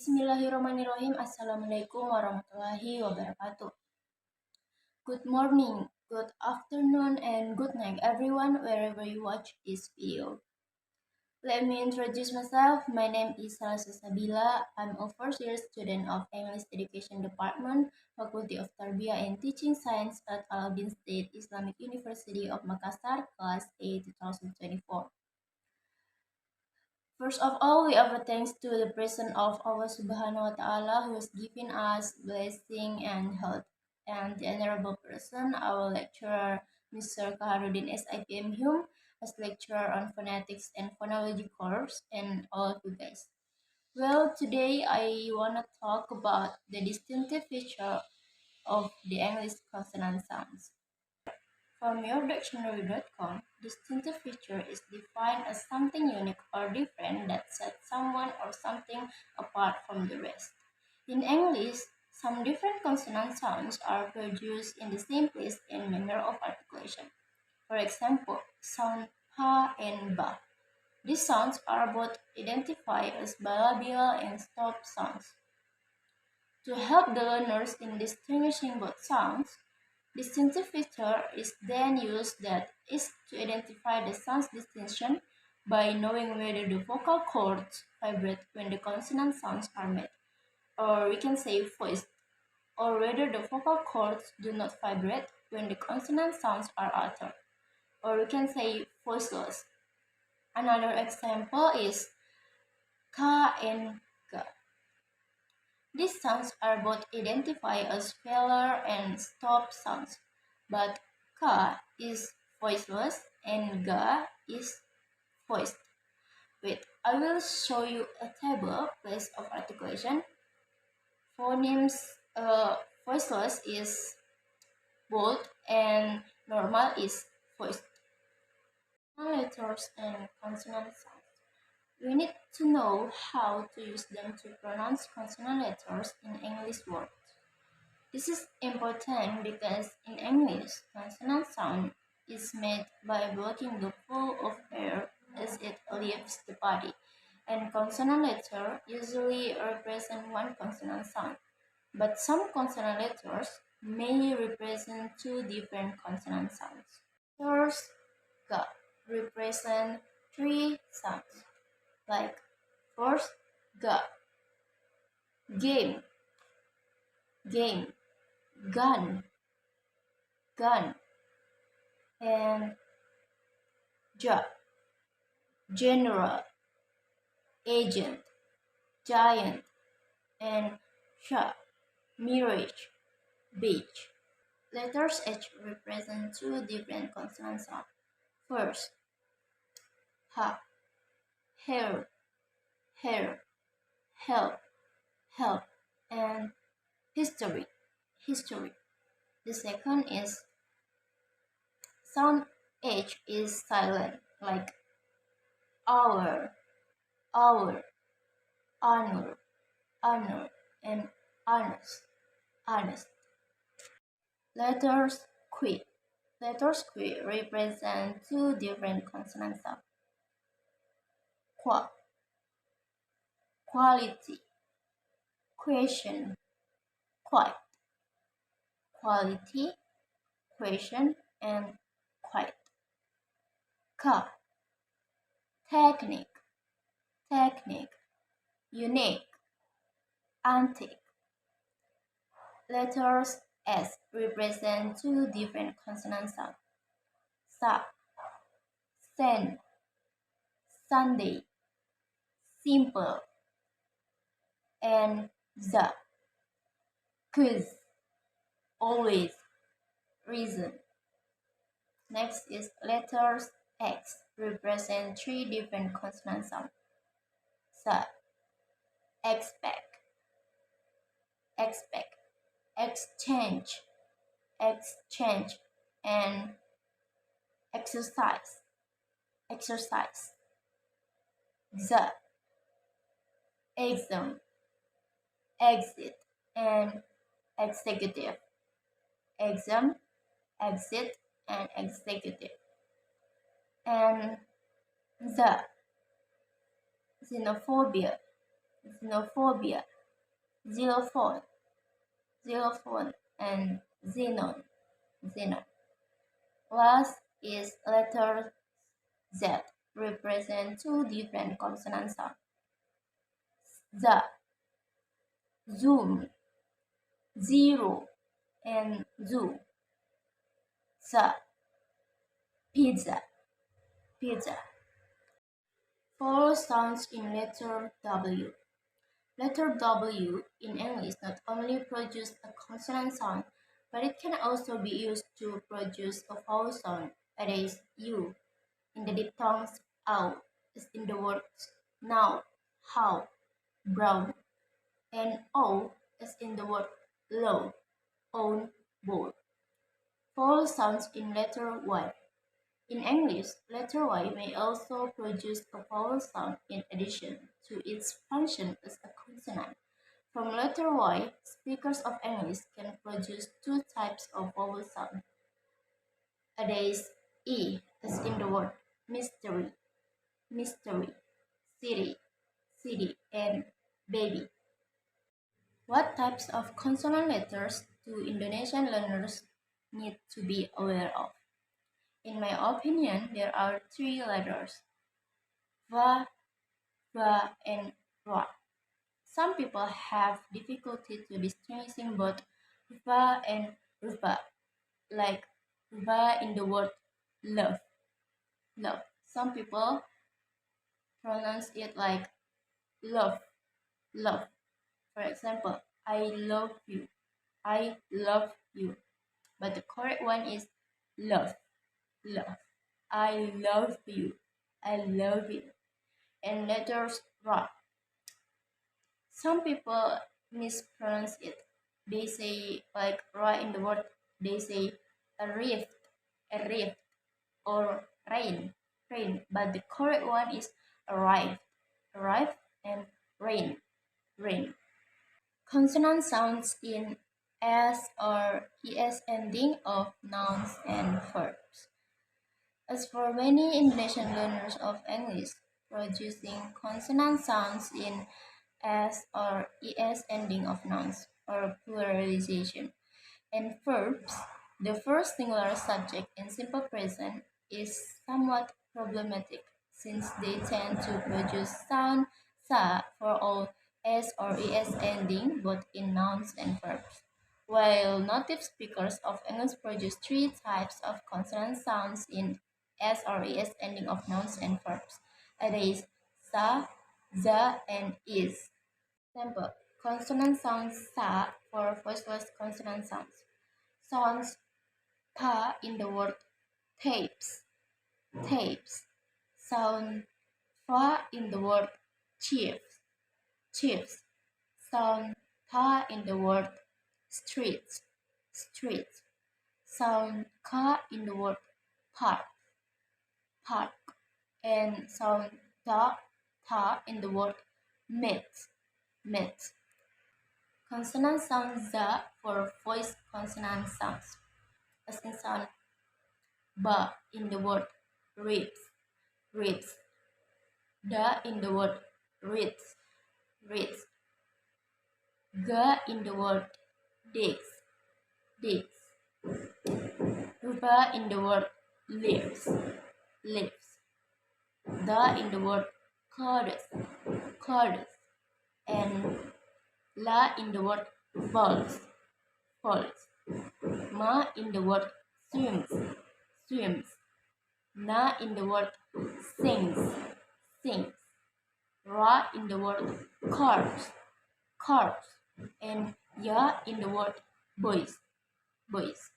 Bismillahirrahmanirrahim. Assalamualaikum warahmatullahi wabarakatuh. Good morning, good afternoon, and good night everyone wherever you watch this video. Let me introduce myself. My name is Salsa Sabila. I'm a first year student of English Education Department, Faculty of Tarbiyah and Teaching Science at Alauddin State Islamic University of Makassar, Class A 2024. First of all, we offer thanks to the presence of Allah Subhanahu wa Ta'ala who has given us blessing and health, and the honorable person, our lecturer, Mr. Kahruddin S.IP M.Hum, as lecturer on Phonetics and Phonology course, and all of you guys. Well, today I want to talk about the distinctive feature of the English consonant sounds. From yourdictionary.com, distinctive feature is defined as something unique or different that sets someone or something apart from the rest. In English, some different consonant sounds are produced in the same place in manner of articulation. For example, sound pa and ba. These sounds are both identified as bilabial and stop sounds. To help the learners in distinguishing both sounds, distinctive feature is then used that is to identify the sound's distinction by knowing whether the vocal cords vibrate when the consonant sounds are made, or we can say voiced, or whether the vocal cords do not vibrate when the consonant sounds are uttered, or we can say voiceless. Another example is ka and ga. These sounds are both identified as failure and stop sounds, but ka is voiceless and ga is voiced. Wait, I will show you a table place of articulation. Phonemes voiceless is bold and normal is voiced. Letters and consonant sounds. We need to know how to use them to pronounce consonant letters in English words. This is important because in English, consonant sound is made by blocking the flow of air as it leaves the body, and consonant letters usually represent one consonant sound, but some consonant letters may represent two different consonant sounds. Letters G represent three sounds, like first G, game, game, gun, gun, and ja, general, agent, giant, and sha, mirage, beach. Letters H represent two different consonant sounds. First, ha, hair, hair, help, help, and history, history. The second is sound H is silent, like hour, hour, honor, honor, and honest, honest. Letters Q. Letters Q represent two different consonant sounds. Qua, quality, question, quiet, quality, question, and quiet. Ka, technique, technique, unique, antique. Letters S represent two different consonant sounds. Sa, sand, Sunday, simple, and za, cause, always, reason. Next is letters X represent three different consonant sounds. Sa, expect, expect, exchange, exchange, and exercise, exercise. Za, exam, exit, and executive. Exam, exit, and executive. And the xenophobia, xenophobia, xylophone, xylophone, and xenon. Last is letter Z, represent two different consonant sounds. The, zoom, zero, and zoo. The, pizza, pizza. Follow sounds in letter W. Letter W in English not only produces a consonant sound, but it can also be used to produce a vowel sound, that is, U, in the diphthongs ow, as in the words now, how, brown, and O, as in the word low, own, bold. Vowel sounds in letter Y. In English, letter Y may also produce a vowel sound in addition to its function as a consonant. From letter Y, speakers of English can produce two types of vowel sound. That is E, as in the word mystery, city, and baby. What types of consonant letters do Indonesian learners need to be aware of? In my opinion, there are three letters: va, va, and ra. Some people have difficulty to distinguishing both va and rupa, like va in the word love, love. Some people pronounce it like love, love. For example, I love you. But the correct one is love, love. I love you, I love you. And letters ra. Some people mispronounce it. They say like ra in the word. They say a rift, or rain, rain. But the correct one is arrive, and rain, rain. Consonant sounds in S or ES ending of nouns and verbs. As for many Indonesian learners of English, producing consonant sounds in S or ES ending of nouns or pluralization and verbs, the first singular subject in simple present is somewhat problematic since they tend to produce sound sa for all S or ES ending both in nouns and verbs. While native speakers of English produce three types of consonant sounds in S or ES ending of nouns and verbs, that is, sa, za, and is. Example: consonant sound sa for voiceless consonant sounds. Sounds pa in the word tapes, tapes. Sound fa in the word chiefs, chiefs. Sound ta in the word streets, streets. Sound ka in the word park, park. And sound ta in the word met, met. Consonant sound za for voice consonant sounds, as in sound ba in the word ribs, ribs. Da in the word reeds, reeds. Ga in the word digs, digs. Rupa in the word lives, lives. Da in the word chorus, chorus. And la in the word falls, falls. Ma in the word swims, swims. Na in the word sings, sings. Ra in the word carves, carves. And ya in the word boys, boys.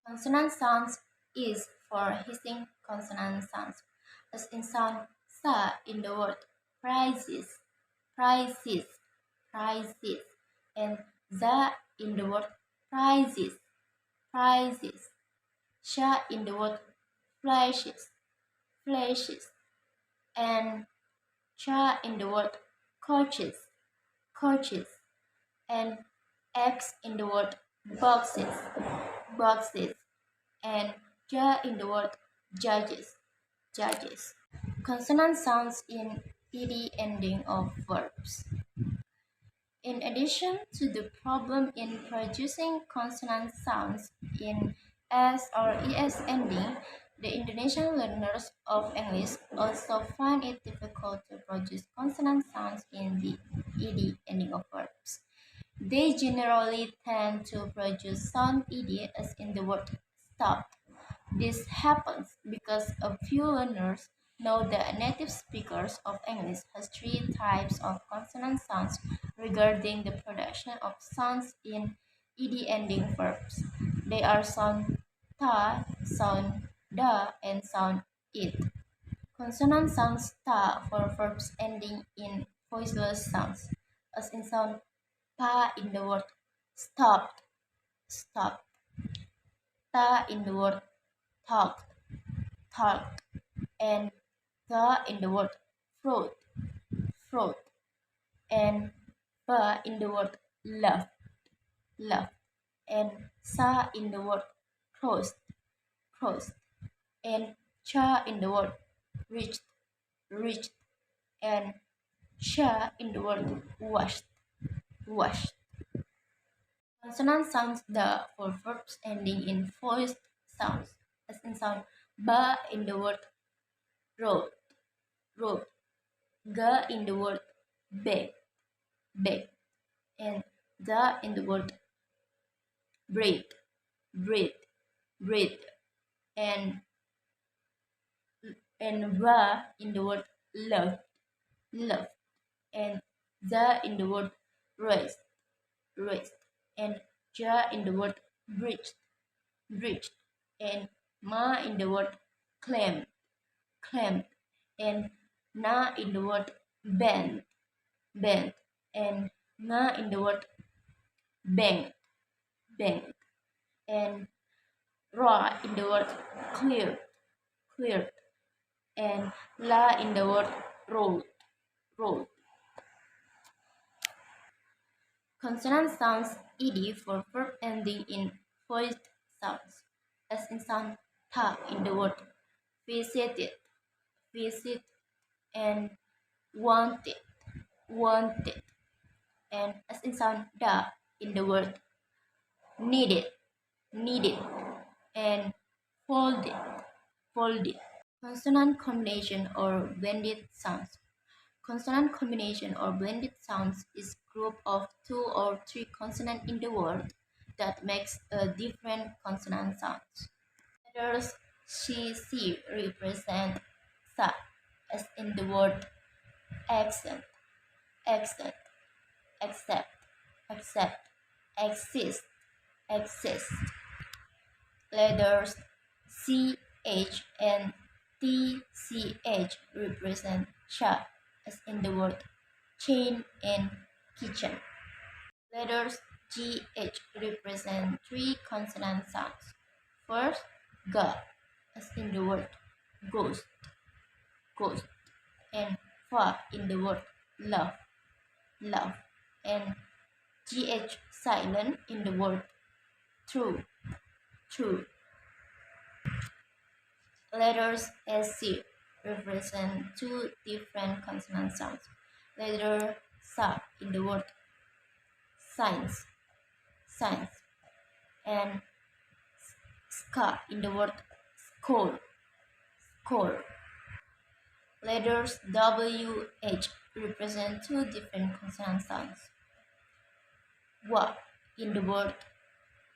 Consonant sounds is for hissing consonant sounds, as in sound sa in the word prizes, prizes, prizes, and za in the word prizes, prizes. Sha in the word flashes, flashes, and cha in the word coaches, coaches, and X in the word boxes, boxes, and ja in the word judges, judges. Consonant sounds in ed ending of verbs. In addition to the problem in producing consonant sounds in S or ES ending, the Indonesian learners of English also find it difficult to produce consonant sounds in the ed ending of verbs. They generally tend to produce sound ed as in the word stop. This happens because a few learners know that native speakers of English has three types of consonant sounds regarding the production of sounds in ed ending verbs. They are sound ta, sound da, and sound it. Consonant sounds ta for verbs ending in voiceless sounds, as in sound pa in the word stopped, stop, ta in the word talked, talked, and the in the word fruit, fruit, and ba in the word love, love, and sa in the word crossed, crossed, and cha in the word reached, reached, and sha in the word washed, washed. Consonant sounds the for verbs ending in voiced sounds, as in sound ba in the word road, road, ga in the word beg, beg, and the in the word bread, bread, bread, and va in the word love, love, and the in the word rest, rest, and ja in the word bridge, bridge, and ma in the word clam, clam, and na in the word bend, bend, and na in the word bank, bank, and ra in the word clear, clear, and la in the word roll, roll. Consonant sounds ed for verb ending in voiced sounds, as in sound ta in the word visited, visit, and wanted, wanted, and as in sound da in the word needed, needed, and folded, folded. Consonant combination or blended sounds. Consonant combination or blended sounds is group of two or three consonants in the word that makes a different consonant sounds. Letters C represent sa, as in the word accent, accent, accept, accept, exist, exist. Letters CH and TCH represent cha, as in the word chain and kitchen. Letters GH represent three consonant sounds. First, ga, as in the word ghost, ghost, and fa in the word love, love, and GH silent in the word true, true. Letters SC represent two different consonant sounds. Letter sa in the word science, science, and ska in the word score, score. Letters WH represent two different consonant sounds. Wa in the word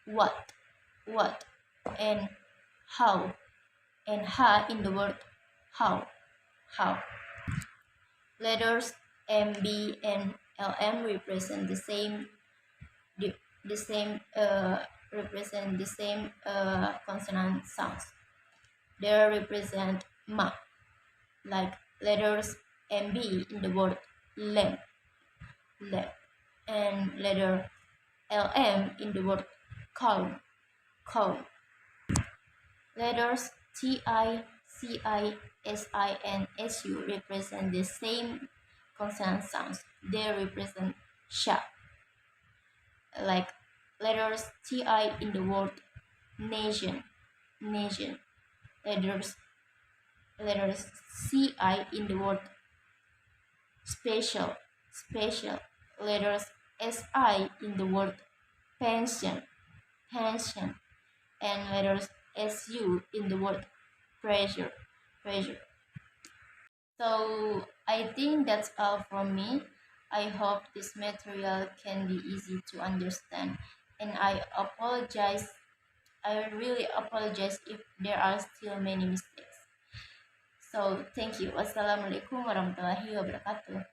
what, and how, and ha in the word how, how. Letters MB and LM represent the same represent the same consonant sounds. They represent ma, like letters MB in the word lamp, lamp, and letter LM in the word calm, calm. Letters TI, CI, SI, and SU represent the same consonant sounds. They represent sha, like letters TI in the word nation, nation. Letters CI in the word special, special. Letters SI in the word pension, pension, and letters SU in the word pressure, pressure. So I think that's all from me. I hope this material can be easy to understand, and I really apologize if there are still many mistakes. So thank you. Wassalamualaikum warahmatullahi wabarakatuh.